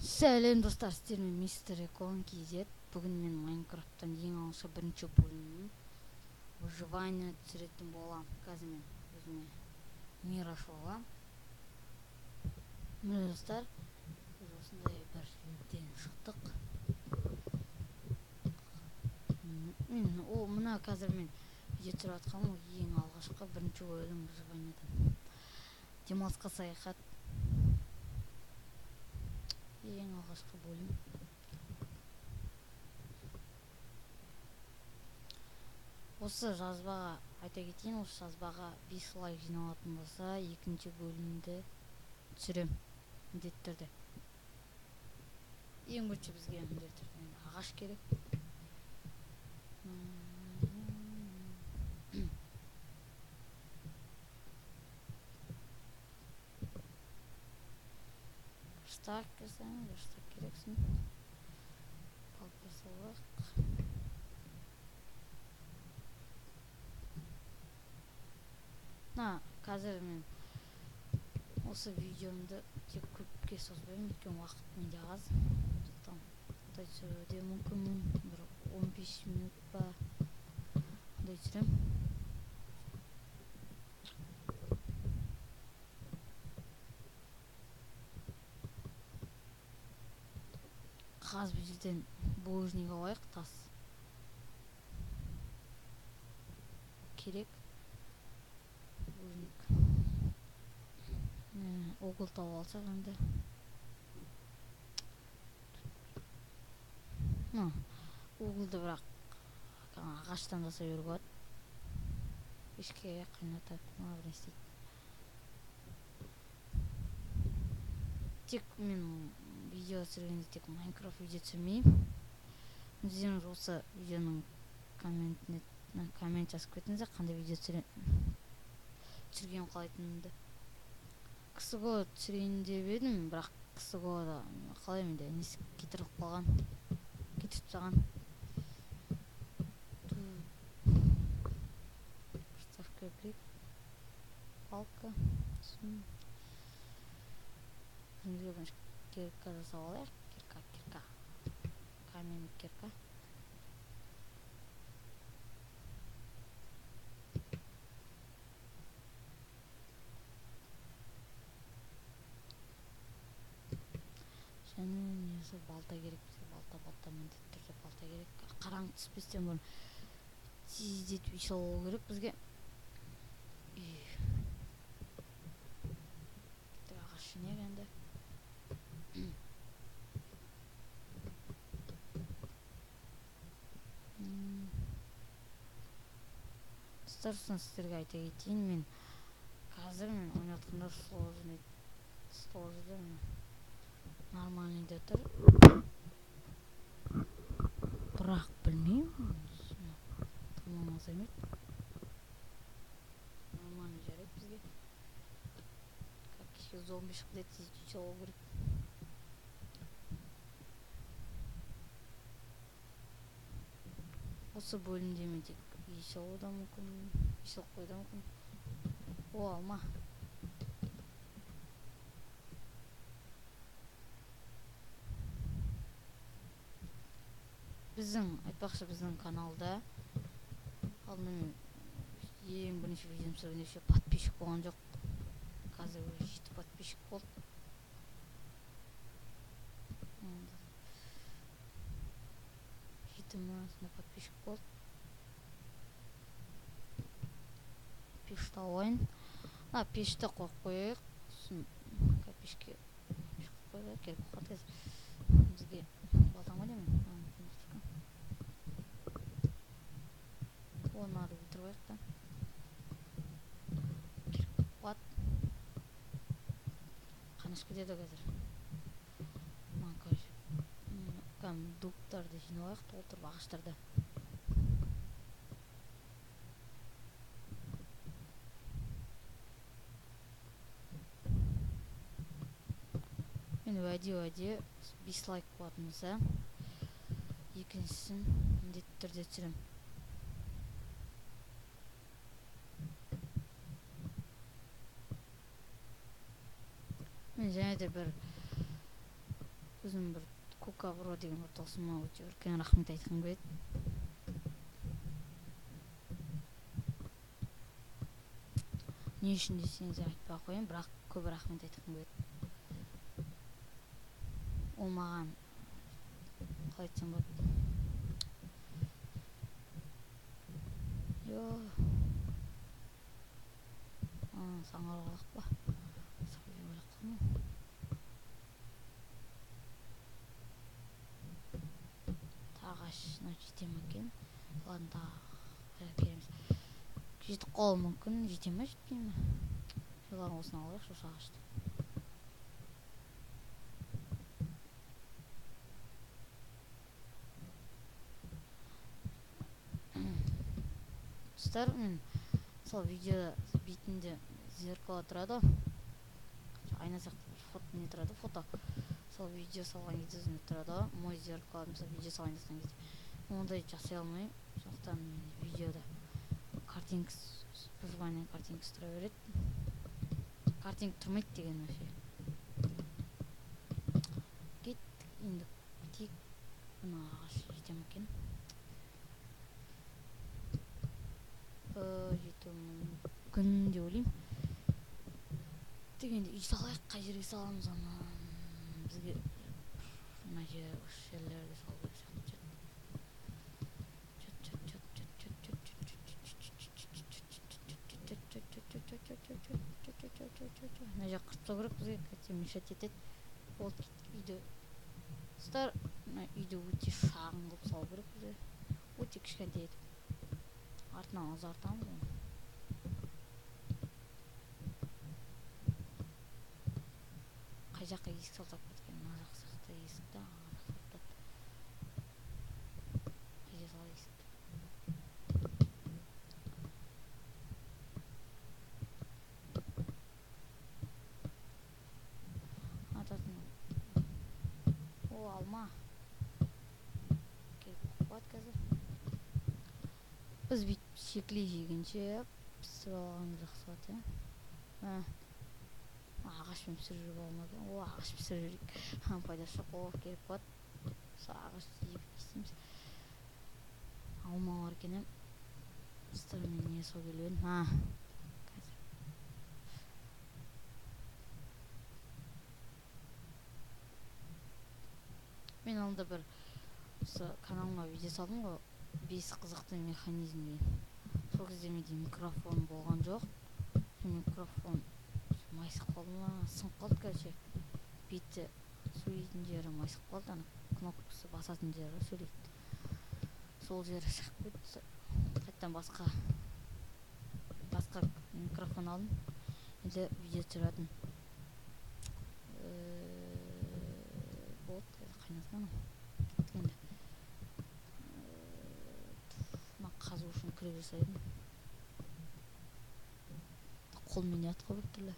Сәлем достар, сіздермен мистер Экон KZ. Бүгін мен Майнкрафттан ең алғашқы бірінші бөлімнің выживание түсіретін болам. Қазір мен өзіме мир ашып аламын. Міне достар, біз осындай бір жерден шықтық. Мына қазір мен видео түсіріп жатқаным ең алғашқы бірінші бөлім выживаниедан. Демалысқа саяхат. Ең алғашқы бөлім. Осы жазбаға айта кетейін, осы жазбаға 5 лайк жиналатын болса, екінші бөлімді түсірем міндетті түрде. Ең бірінші бізге міндетті түрде ағаш керек. Штак керексің. Палка салақ. Қазір мен осы видеомды тек көпке созбаймын, өйткені уақыт менде аз. Қандай түсіруде мүмкінмін, бір 15 минут па қандай түсірем. Қағаз бір жерден булыжник алайық, тас керек. Булыжник угол тауып алсақ енді. Уголды бірақ ағаштан жасай беруге болады. Пешке қайнатады, бір істейді. Тек мен видео түсіргенде тек Майнкрафт видео түсірмеймін. Өздеріңіз осы видеоның коммент жазып кетіңіздер, қандай видео түсірген қалайтынымды. CSGO түсірейін деп едім, бірақ CSGO-да қалай менде несі кетіріп қалған. Кетіріп тастаған. Приставка керек. Палка. Өзімізге бірінші кирка жасап алайық. Кирка. Камень кирка. Және несі балта керек бізге. Балта міндетті түрде балта керек. Қараңғы түспестен бұрын тездетіп үй салу керек бізге. Ағаш жинайық енді. Сіздерге айта кетейін, мен қазір ойнатқанда сложда нормальный да тұр. Бірақ білмеймін, тамам азаймайды. Нормальный жарайды бізге. Как еще зомби шықпайды, тездетіп салу керек. Осы бөлімде мен тек үй салу да мүмкін, үй салып қою да мүмкін. Алма. Айтпақшы біздің каналда алдымен ең бірінші видеом түсіргенде еще подписчик болған жоқ. Қазір 7 подписчик болды. 7 подписчик болды. Пешті алайын. Пешті қойып қойайық. Пешке қойып керек қойып бізге балтама деймін. Оны ары өтіріп та. Керек қуат. Қанаш кетеді қазір. Дуптарды жиналайық, толтырып ағаштарды. Мен уәде 5 лайк болатын болса, екіншісін міндетті түрде түсірем. Мен және де бір өзім бір Кукабро деген бір досыма өте үлкен рахмет айтқым келеді. Не үшін десеңіз айтпай ақ қояйын, бірақ көп рахмет айтқым келеді. Ол маған қалай айтсам болады, саңырауқұлақ па, сәуле ойлап қалдым. Ағашына жете ме екен? Ладно, кереміз. Жетіп қалуы мүмкін, жете ме жетпей ме? Солардың осыны алайықшы, осы ағашты. Достар, мен сол видео бетінде зеркало тұрады, айна сияқты фото не тұрады, фото. Сол видео салған кезде өзіме тұрады, мой зеркало, мысалы видео салған кезде ондай жасай алмаймын. Сондықтан видеода картинкасы, вживание картинкасы тұра береді. Картинка тұрмайды деген вообще. Кеттік, енді тек мына ағаш жете ме екен? Жетуі мүмкін деп ойлаймын. Дегенде үй салайық, қай жерге саламыз, ана бізге мына жерлерге салу керек сияқты. Мына жақ қырып тастау керек бізге, хотя мешать етеді. Болды, кеттік үйді. Достар, мына үйді өте шағын қылып салу керек бізге, өте кішкентай етіп. Артынан ұзартамыз оны. Қай жаққа есік салсақ кеткен, мына жақ сияқты есікті, ана жақта. Қай жер сал есікті. Ататын. О, алма. Келіп қуат қазір. Біз бүйтіп шекли жегенше пісіп алғанымыз жақсы болады, ағашпен пісіріп алмады. О, ағаш пісіріп жүрейік. Пайдасы жоқ, ол келіп қуат. Сол ағаш жеп кестейміз. Алма бар екен, мен не сол келіп едім. Қазір. Мен алдында бір каналыма видео салдым ғой, 5 қызықты механизм деген. Сол кезде менде микрофон болған жоқ. Микрофон майысып қалды ма, сынып қалды, короче. Беті сөйлейтін жері майысып қалды, ана кнопкасы басатын жері сөйлейді. Сол жері шығып кетті. Қайттан басқа микрофон алдым. Енді видео түсіретін. Болды, қайнатқан. Енді қазу үшін күрек жасаймын. Қолмен ятқа бір түрлі.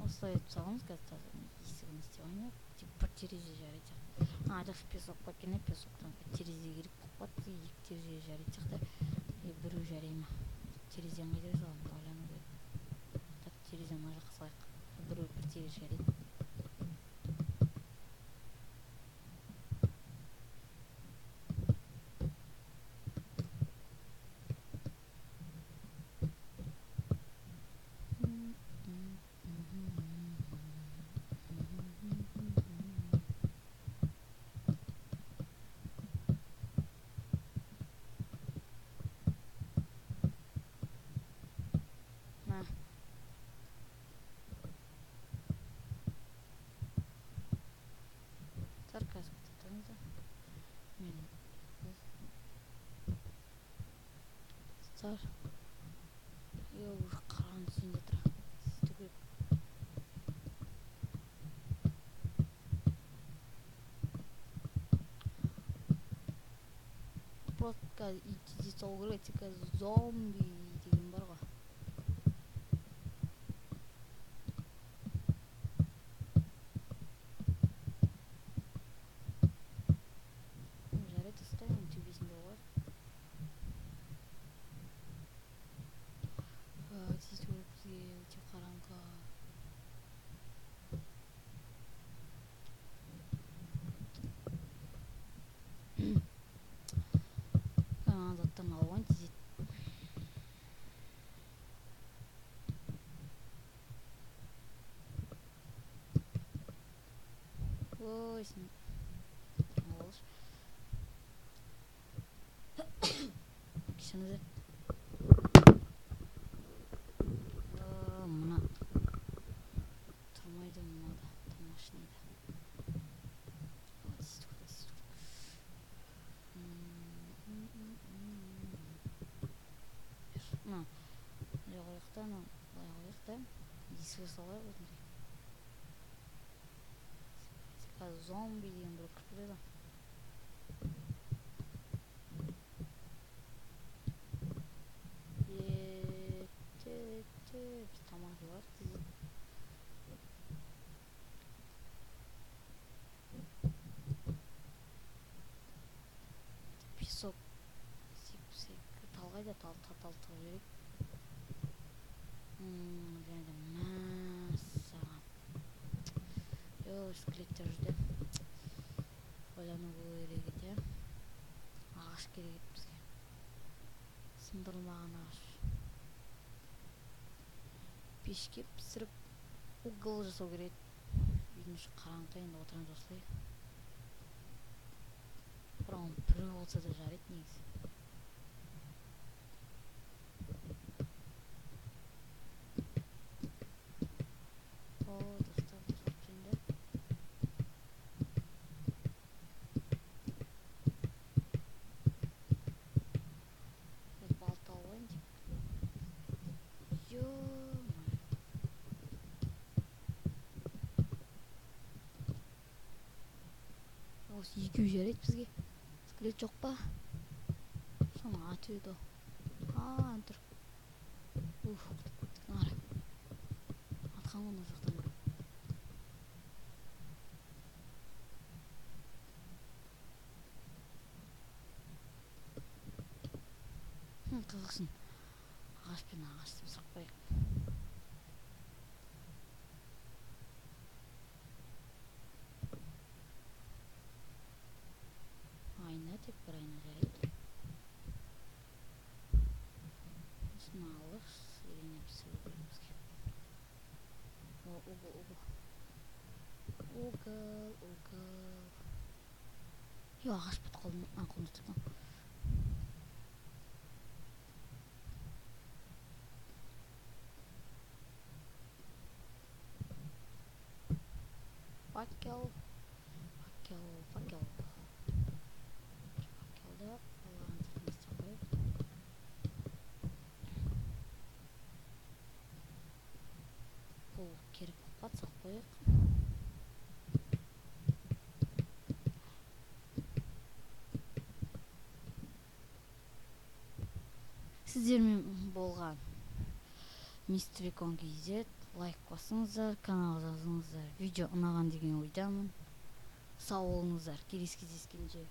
Осылай етіп саламыз, қазір есігін істеп ойнап, бір терезе жарайды сияқты. Жақсы песок бар екен, песоктан терезе керек болып қалды, екі терезе жарайды сияқты. Біреу жарай ма? Терезені қай жерге саламын, ойлану керек. Терезені мына жаққа салайық. Біреу бір терезе жарайды. Sarkazm tuttuğunuzda Star Yok karanın içinde dur. Tükürük. Просто идти солгырать, как зомби деген бар ғой. ой сен болуш кишинде мына турмайды мынада тамашнийда мына коёк да анан былай коёк да диске салайык өзүнүкү қазір зомби деген бирөө кирип келет да биз тамак жеп алайык тизип песок тал кайда талтырып жиберейик және де массаган скелеттер жүрдү ойлонуу керек эт агаш керек эт бизге сындырылмаган агаш пешке писирип угол жасоо керек үйдүн ушу караңкы эми отурамыз осылай бирок бирөө болсо да жарайт негизи достор сообщение балта албайм деп осы экөө жарайт бизге скелет жок па ошону атып өтө антур ара атканмын мына жактан көрүп кызыксын агаш менен агачты сакпайык айна деп бир айна жарайт алыш ирине писирүү керек бизге угол агаш бүтүп калдым колумду тыктым факел факелди балаган жерден истеп коелу бул керек болуп калат салып коелук сиздер менен болгон мистер Бекон KZ лайк басыңыздар каналга жазыңыздар видео унаган деген ойдамын сау болуңуздар келесі кездескенче